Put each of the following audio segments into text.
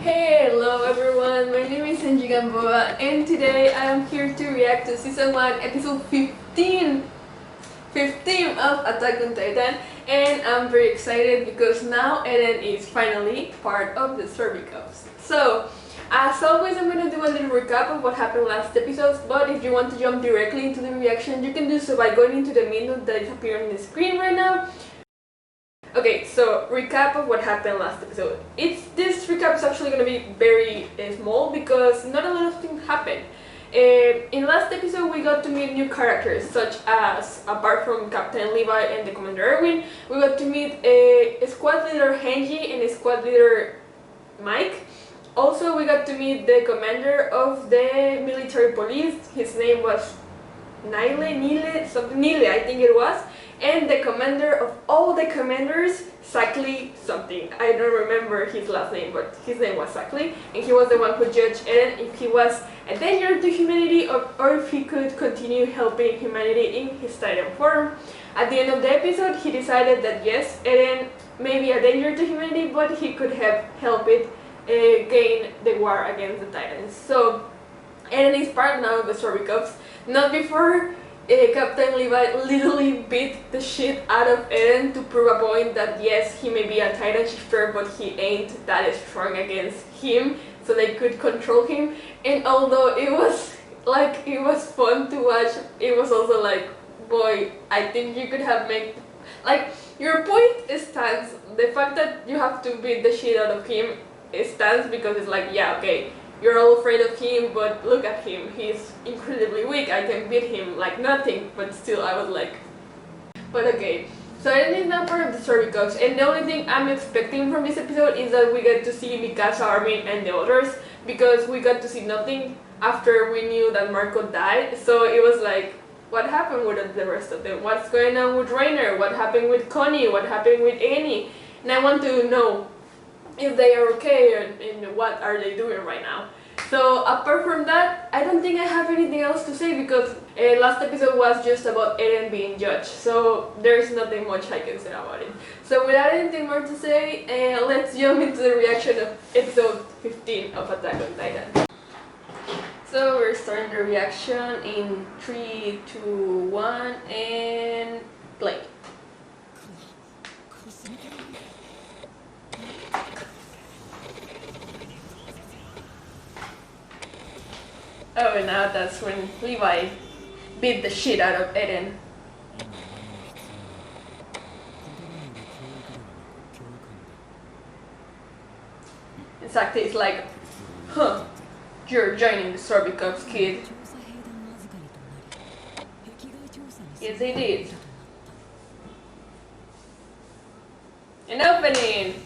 Hello everyone, my name is Hanji and today I am here to react to Season 1 Episode 15 of Attack on Titan, and I'm very excited because now Eren is finally part of the Survey Cups. So, as always, I'm going to do a little recap of what happened last episode, but if you want to jump directly into the reaction, you can do so by going into the menu that is appearing on the screen right now. Okay, so recap of what happened last episode. This recap is actually going to be very small because not a lot of things happened. In last episode we got to meet new characters, such as, apart from Captain Levi and the Commander Erwin, we got to meet a squad leader Hanji and a squad leader Mike. Also we got to meet the commander of the military police. His name was Nile I think it was. And the commander of all the commanders, Sakli something. I don't remember his last name, but his name was Sakli, and he was the one who judged Eren if he was a danger to humanity or if he could continue helping humanity in his Titan form. At the end of the episode, he decided that yes, Eren may be a danger to humanity, but he could help it gain the war against the Titans. So Eren is part now of the Survey Cups, not before Captain Levi literally beat the shit out of Eren to prove a point that yes, he may be a Titan shifter, but he ain't that strong against him, so they could control him. And although it was fun to watch, it was also like, boy, I think you could have made, like, your point stands. The fact that you have to beat the shit out of him stands because it's like, yeah, okay, you're all afraid of him, but look at him, he's incredibly weak, I can beat him like nothing, but still I was like... But okay, so Eren is now part of the Survey Cups, and the only thing I'm expecting from this episode is that we get to see Mikasa, Armin, and the others, because we got to see nothing after we knew that Marco died, so it was like, what happened with the rest of them? What's going on with Reiner? What happened with Connie? What happened with Annie? And I want to know if they are okay and what are they doing right now. So apart from that, I don't think I have anything else to say because last episode was just about Eren being judged, so there's nothing much I can say about it. So without anything more to say, let's jump into the reaction of episode 15 of Attack on Titan. So we're starting the reaction in 3, 2, 1 and play. Oh, and now that's when Levi beat the shit out of Eren. Exactly, it's like, huh, you're joining the Survey Cups, kid. Yes, they did. An opening!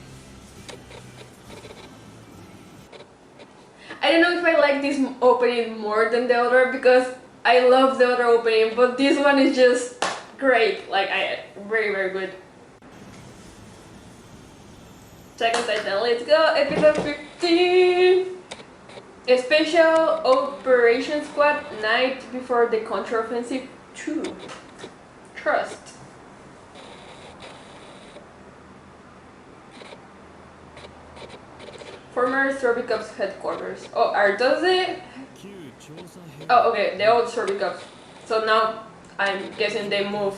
I don't know if I like this opening more than the other because I love the other opening, but this one is just great, like very very good. Second Titan, let's go, episode 15! A special operation squad night before the counteroffensive 2. Trust. Former Survey Cups headquarters. Oh, are those it? Oh, okay, the old Survey Cups. So now I'm guessing they move.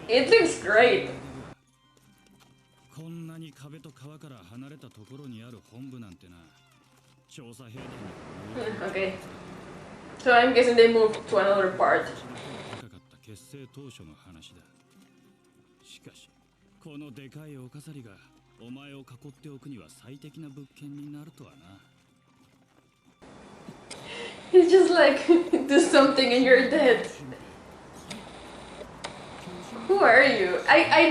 It looks great. Okay. So I'm guessing they move to another part. He's just like, do something and you're dead. Who are you? I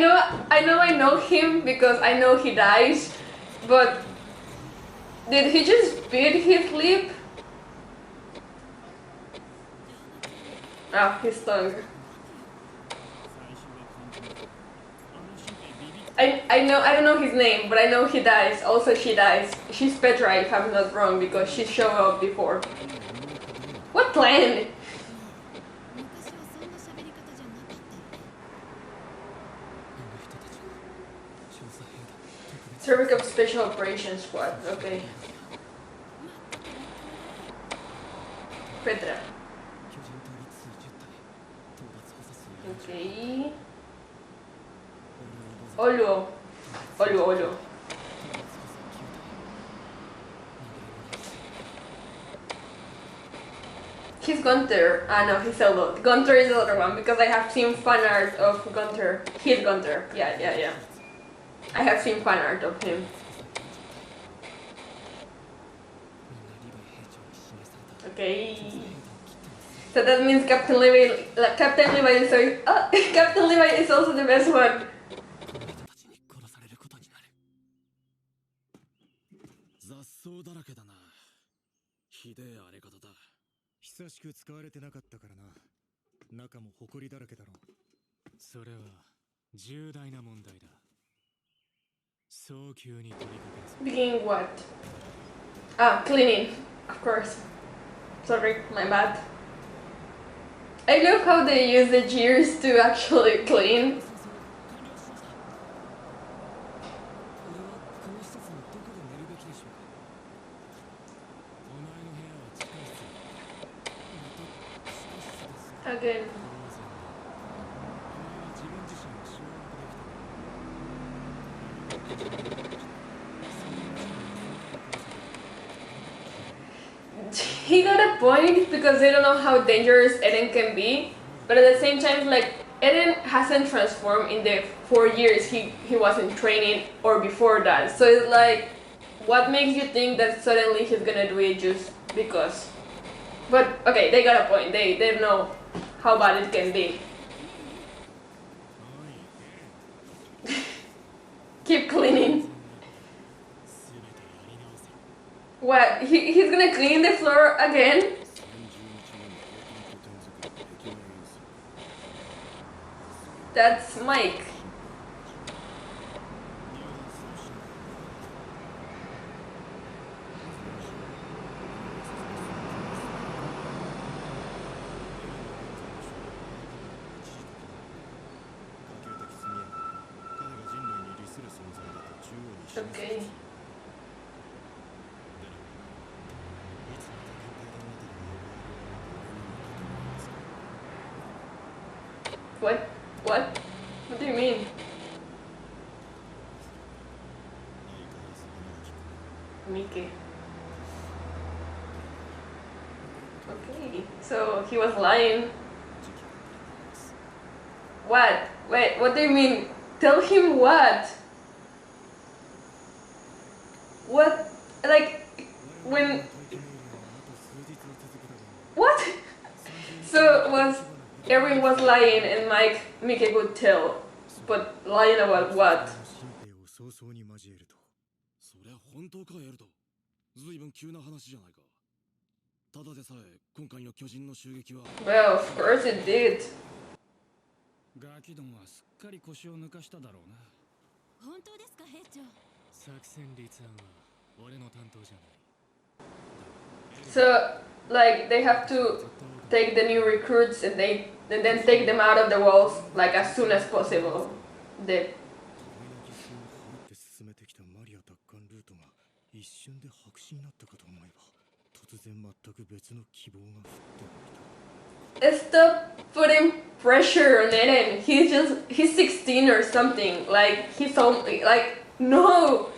know him because I know he dies, but did he just beat his lip? Ah, his tongue. I don't know his name, but I know he dies. Also, she dies. She's Petra, if I'm not wrong, because she showed up before. What plan? Cervical Special Operations Squad, okay. Petra. Okay. Olu. He's Gunther. Ah no, he's Olu. Gunther is the other one because I have seen fan art of Gunther. He's Gunther. Yeah. I have seen fan art of him. Okay. So that means Captain Levi Captain Levi is also the best one. 雑草だらけだな。ひでえ荒れ方だ。久しく使われてなかったからな。中も埃だらけだろ。それは重大な問題だ。早急に取り掛ける。 Begin what? Ah, cleaning, of course. Sorry, my bad. I love how they use the gears to actually clean. Again. He got a point because they don't know how dangerous Eren can be, but at the same time, like, Eren hasn't transformed in the 4 years he was in training or before that. So it's like, what makes you think that suddenly he's gonna do it just because? But okay, they got a point. They know how bad it can be. Keep cleaning. What? He's gonna clean the floor again? That's Mike. Okay. What? What? What do you mean? Mickey. Okay, so he was lying. What? Wait, what do you mean? Tell him what? What? Like, when... What? So was... Erwin was lying and Mickey could tell. But lying about what? Well, of course it did. So, like, they have to take the new recruits and then take them out of the walls, like, as soon as possible. Stop putting pressure on Eren. He's 16 or something. Like, he's only, like, no!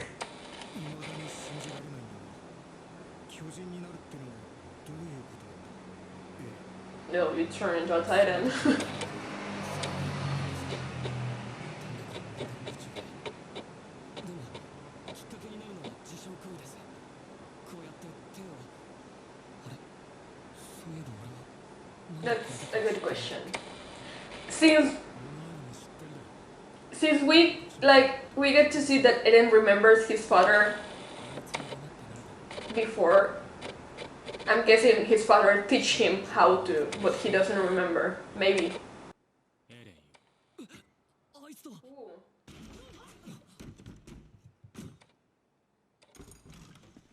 No, you turn into a titan. That's a good question. Since we get to see that Eren remembers his father before, I'm guessing his father teach him how to, but he doesn't remember. Maybe. Ooh.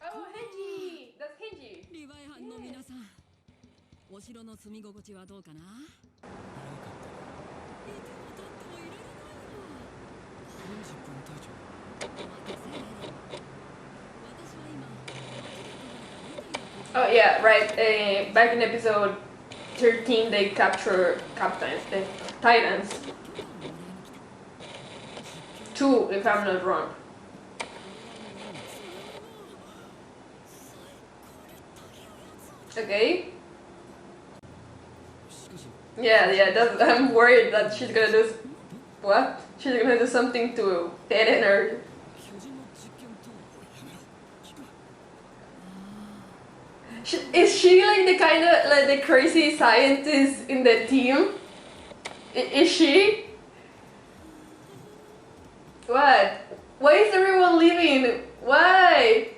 Oh, Hanji! That's Hanji! Yeah. お城の住み心地はどうかな？いても立ってもいられないよ。40分隊長。お待たせ。Oh yeah, right. Back in episode 13, they capture captains, titans. 2, if I'm not wrong. Okay. Yeah. I'm worried that she's gonna do what? She's gonna do something to Eren or. Is she like the kind of like the crazy scientist in the team? Is she? What? Why is everyone leaving? Why?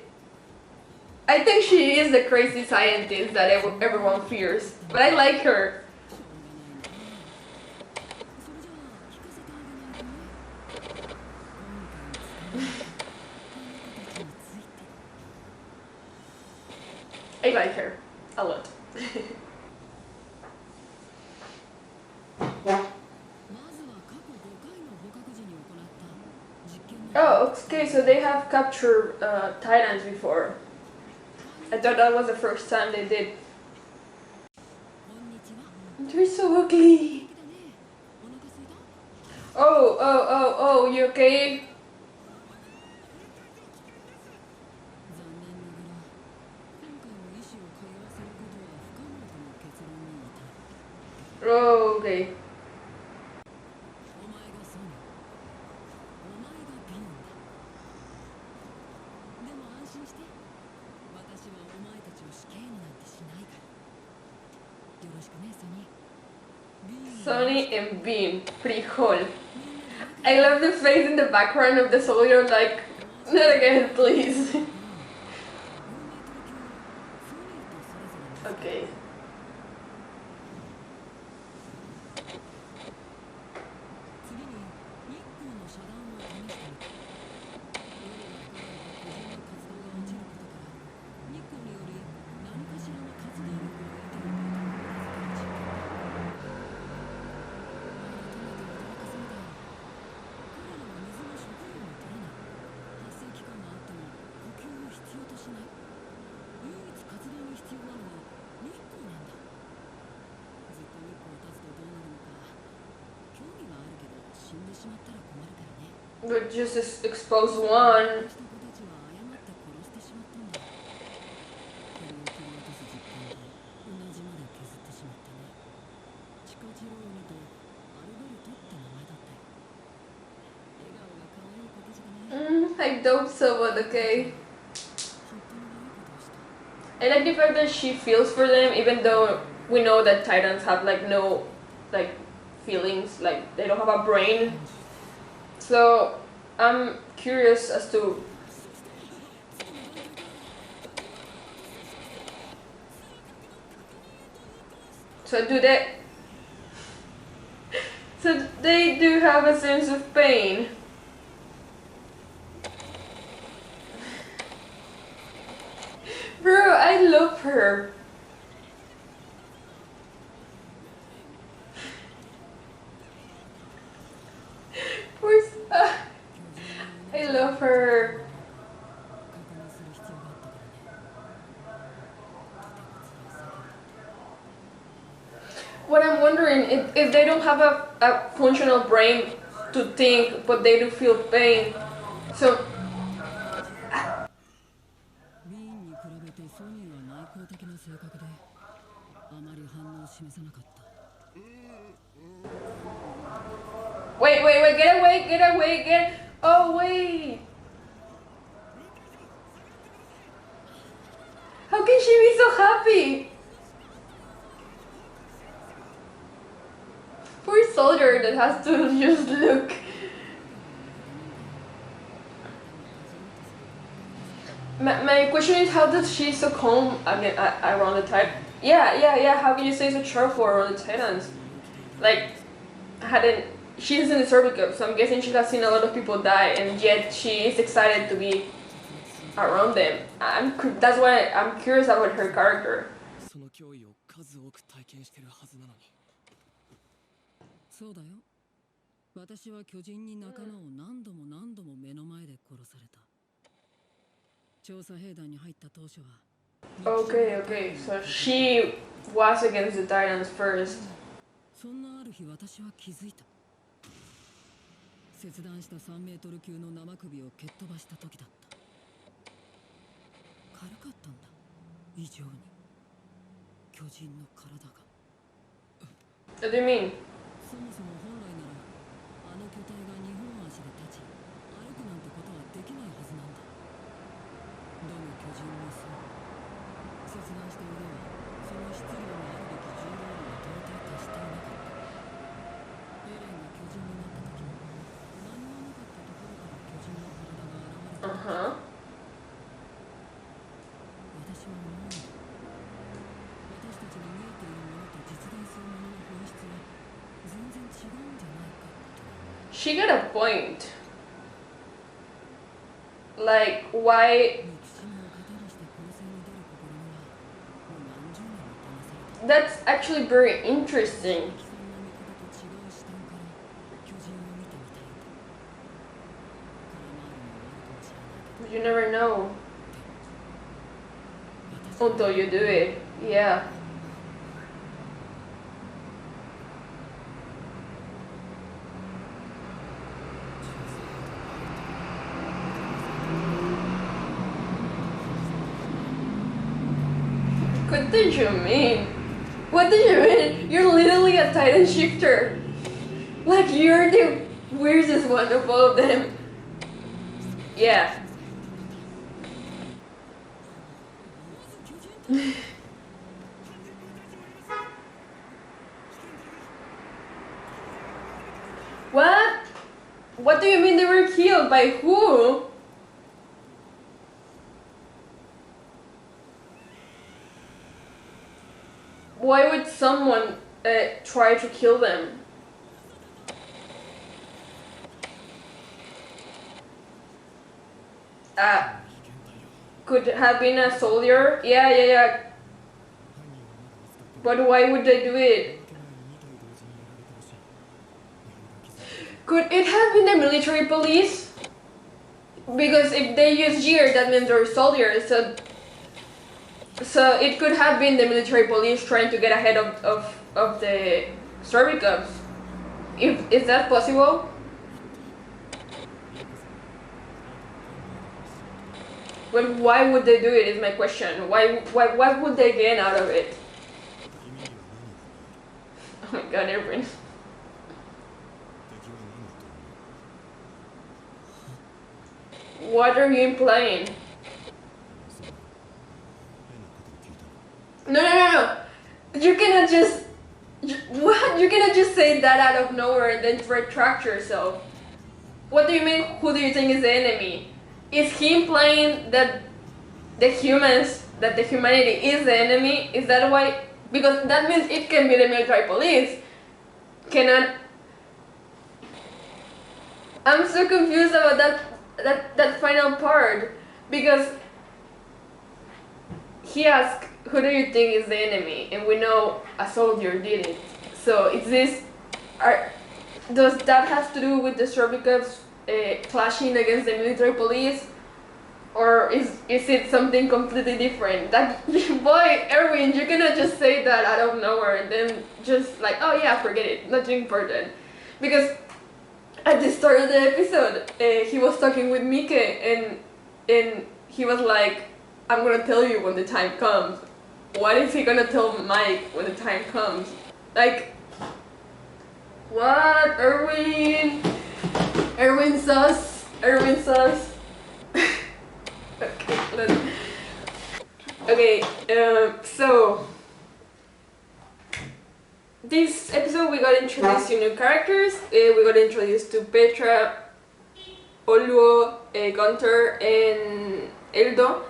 I think she is the crazy scientist that everyone fears, but I like her. I like her a lot. Oh, okay, so they have captured Titans before. I thought that was the first time they did. They're so ugly. Oh, you okay? Oh, okay. Sonny and Bean, frijol. I love the face in the background of the soldier, like, not again, please. Okay. But just expose one. I doubt so, but okay. I like the fact that she feels for them, even though we know that Titans have like no like feelings, like they don't have a brain. So I'm curious as to. So do they? So they do have a sense of pain. Bro, I love her. I love her. What I'm wondering, if they don't have a functional brain to think, but they do feel pain, so wait, get away, oh wait. How can she be so happy? Poor soldier that has to just look. My question is, how does she so calm again around the Titan? Yeah. How can you stay so cheerful around the Titans? Like, she's in the cervical, so I'm guessing she has seen a lot of people die, and yet she is excited to be around them. That's why I'm curious about her character. そうだよ。私は巨人に仲間を何度も目の前で殺された。調査兵団に入った当初は Okay, so she was against the Titans first. そんなある日私は気づいた。切断した3メートル級の生首を蹴っ飛ばした時だった。軽かったんだ。異常に。巨人の体が。What do you mean? そもそも本来ならあの巨体が2本足で立ち歩くなんてことはできないはずなんだ。だが巨人もそう。切断した腕はその質量のあるべき重量には到底達していなかった。エレンが巨人になった時何もなかったところから巨人の体が現れた。私は思うんだ。私たちに見えているものと実現するものの本質は全然違うんじゃないかと。She got a point. Like, why? 憎しみを糧にして攻勢に出る試みはもう何十年も試された。 That's actually very interesting. 悲惨な見方と違う視点から巨人を見てみたいんだ。空回りもあるかもしれないけど But you never know 私は until you do it. Yeah. What did you mean? What did you mean? You're literally a Titan shifter. Like, you're the weirdest one of all of them. Yeah. What? What do you mean they were killed? By who? Why would someone try to kill them? Could have been a soldier? Yeah. But why would they do it? Could it have been the military police? Because if they use gear, that means they're soldiers. So it could have been the military police trying to get ahead of the Cervicals. Is that possible? But why would they do it is my question. What would they gain out of it? Oh my god, Erwin. What are you implying? No. You cannot just... What? You cannot just say that out of nowhere and then retract yourself. What do you mean, who do you think is the enemy? Is he implying that the humans, that the humanity is the enemy? Is that why? Because that means it can be the military police. Cannot... I'm so confused about that final part. Because he asked, who do you think is the enemy? And we know a soldier did it. So is this... does that have to do with the Cervicals clashing against the military police? Or is it something completely different? That boy, Erwin, you cannot just say that out of nowhere and then just like, oh yeah, forget it, nothing important. Because at the start of the episode, he was talking with Mike and he was like, I'm gonna tell you when the time comes. What is he gonna tell Mike when the time comes? Like, what? Erwin sus. Okay, so this episode we got introduced to new characters. We got introduced to Petra, Oluo, Gunter, and Eldo.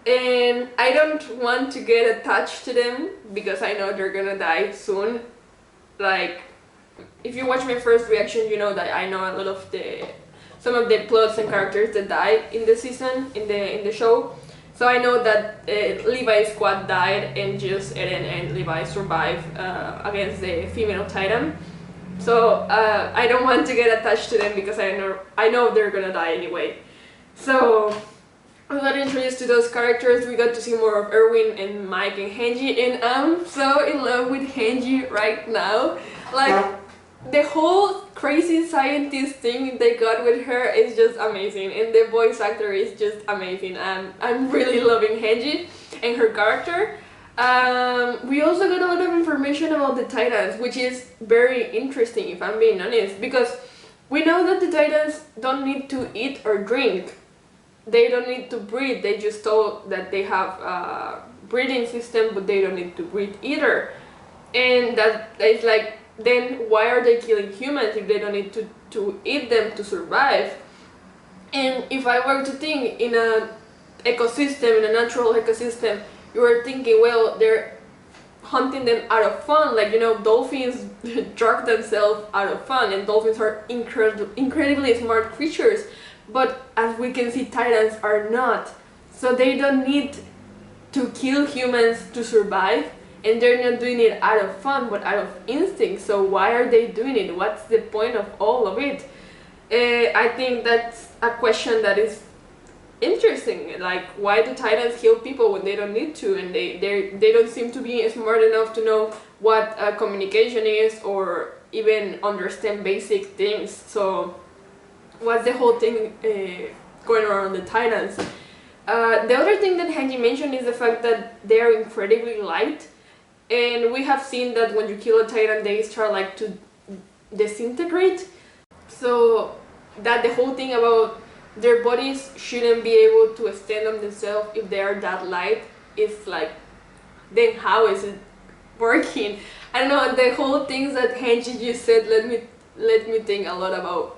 And I don't want to get attached to them because I know they're gonna die soon. Like, if you watch my first reaction, you know that I know a lot of some of the plots and characters that died in the season, in the show. So I know that Levi's squad died and just Eren and Levi survived against the female Titan. So I don't want to get attached to them because I know they're gonna die anyway. So we got introduced to those characters, we got to see more of Erwin and Mike and Hanji, and I'm so in love with Hanji right now. Like, the whole crazy scientist thing they got with her is just amazing, and the voice actor is just amazing. I'm really loving Hanji and her character. We also got a lot of information about the Titans, which is very interesting if I'm being honest, because we know that the Titans don't need to eat or drink. They don't need to breathe. They just told that they have a breathing system, but they don't need to breathe either. And that is like, then why are they killing humans if they don't need to eat them to survive? And if I were to think in an ecosystem, in a natural ecosystem, you were thinking, well, they're hunting them out of fun. Like, you know, dolphins drug themselves out of fun, and dolphins are incredibly smart creatures. But as we can see, Titans are not. So they don't need to kill humans to survive, and they're not doing it out of fun, but out of instinct. So why are they doing it? What's the point of all of it? I think that's a question that is interesting. Like, why do Titans kill people when they don't need to, and they don't seem to be smart enough to know what communication is, or even understand basic things. So what's the whole thing going around the Titans? The other thing that Hanji mentioned is the fact that they are incredibly light, and we have seen that when you kill a Titan, they start like to disintegrate. So that the whole thing about their bodies shouldn't be able to stand on themselves if they are that light is like, then how is it working? I don't know, the whole things that Hanji just said let me think a lot about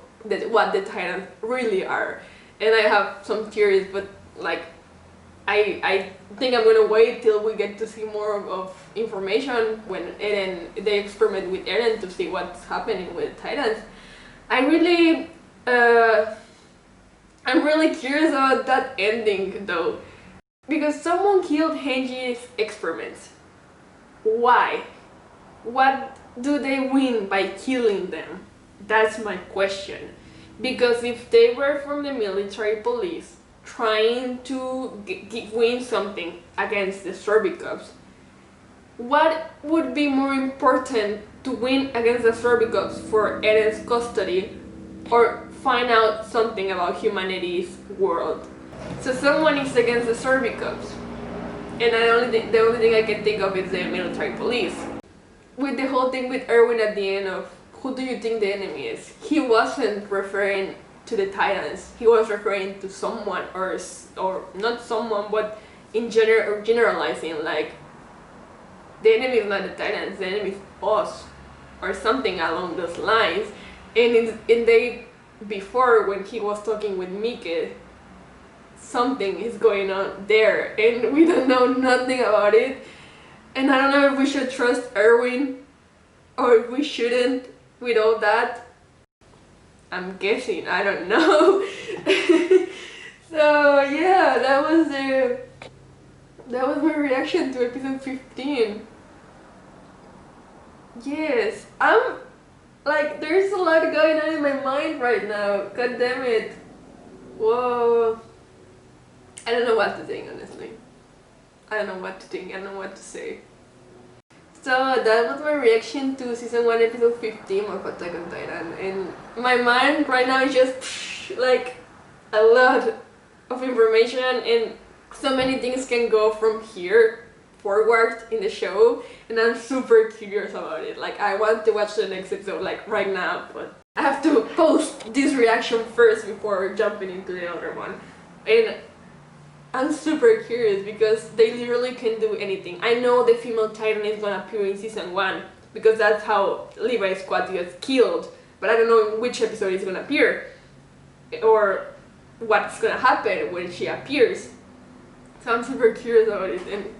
what the Titans really are. And I have some theories, but like I think I'm gonna wait till we get to see more of information when they experiment with Eren to see what's happening with Titans. I'm really curious about that ending though, because someone killed Hanji's experiments. Why? What do they win by killing them? That's my question. Because if they were from the military police trying to win something against the Sorbikovs, what would be more important, to win against the Sorbikovs for Eren's custody, or find out something about humanity's world? So someone is against the Sorbikovs, and the only thing I can think of is the military police. With the whole thing with Erwin at the end of, who do you think the enemy is? He wasn't referring to the Titans. He was referring to someone, or not someone, but in generalizing, like, the enemy is not the Titans, the enemy is us, or something along those lines. And before, when he was talking with Mike, something is going on there, and we don't know nothing about it. And I don't know if we should trust Erwin or if we shouldn't with all that. I'm guessing, I don't know. So yeah, that was my reaction to episode 15. Yes, I'm like, there's a lot going on in my mind right now. God damn it. Whoa. I don't know what to think, honestly. I don't know what to think, I don't know what to say. So that was my reaction to season 1 episode 15 of Attack on Titan, and my mind right now is just like a lot of information, and so many things can go from here forward in the show, and I'm super curious about it. Like, I want to watch the next episode like right now, but I have to post this reaction first before jumping into the other one. And I'm super curious because they literally can do anything. I know the female Titan is gonna appear in season 1 because that's how Levi's squad gets killed, but I don't know in which episode it's gonna appear or what's gonna happen when she appears. So I'm super curious about it. And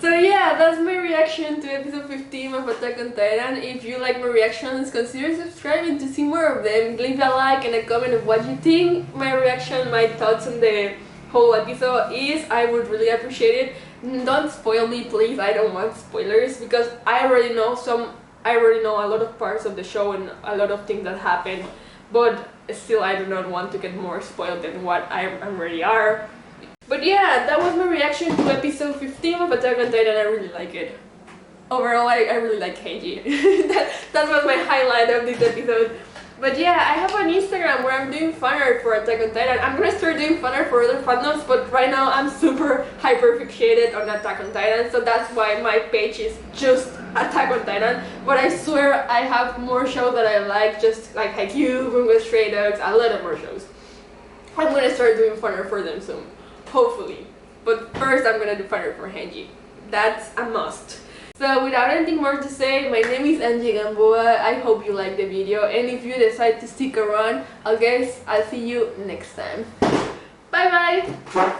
so yeah, that's my reaction to episode 15 of Attack on Titan. If you like my reactions, consider subscribing to see more of them. Leave a like and a comment of what you think my reaction, my thoughts on the whole episode is. I would really appreciate it. Don't spoil me, please. I don't want spoilers because I already know a lot of parts of the show and a lot of things that happen, but still I do not want to get more spoiled than what I already are. But yeah, that was my reaction to episode 15 of Attack on Titan. I really like it. Overall, I really like Hanji. that was my highlight of this episode. But yeah, I have an Instagram where I'm doing fan art for Attack on Titan. I'm gonna start doing fan art for other fandoms, but right now I'm super hyper fixated on Attack on Titan, so that's why my page is just Attack on Titan. But I swear I have more shows that I like, just like Haikyuu, Bungo Stray Dogs, a lot of more shows. I'm gonna start doing fan art for them soon, hopefully. But first I'm gonna do fan art for Hanji. That's a must. So without anything more to say, my name is Angie Gamboa. I hope you liked the video, and if you decide to stick around, I'll see you next time. Bye bye!